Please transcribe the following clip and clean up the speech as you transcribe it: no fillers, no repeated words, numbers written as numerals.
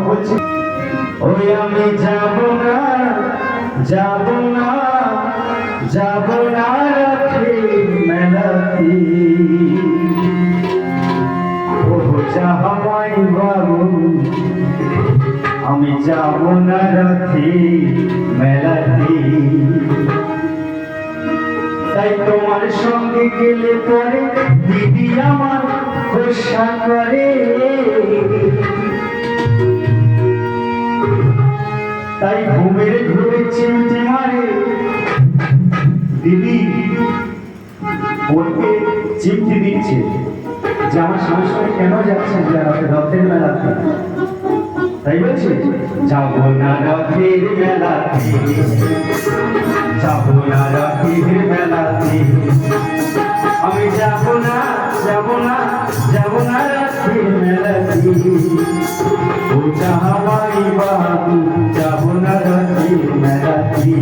বলছি ওই আমি যাব না যাব না যাব না রাখি মেলাতি ও যাহাই বাবু আমি যাব না রাখি মেলাতি তাই তোমার সঙ্গে গেলে পরে দিদি আমার গোসা করে তাই ঘুমের ঘুরে চিমটি মারে দিদি বোনকে চিমটি দিচ্ছে যে আমার স্বামীর সঙ্গে কেন যাচ্ছেন রথের মেলাতে তাই বলছে যাব না রথের মেলাতে যাব না রথের মেলাতে আমি যাব না যাব না যাব না রথের মেলাতে ও যাহাই বাবু যাব না রথের মেলাতে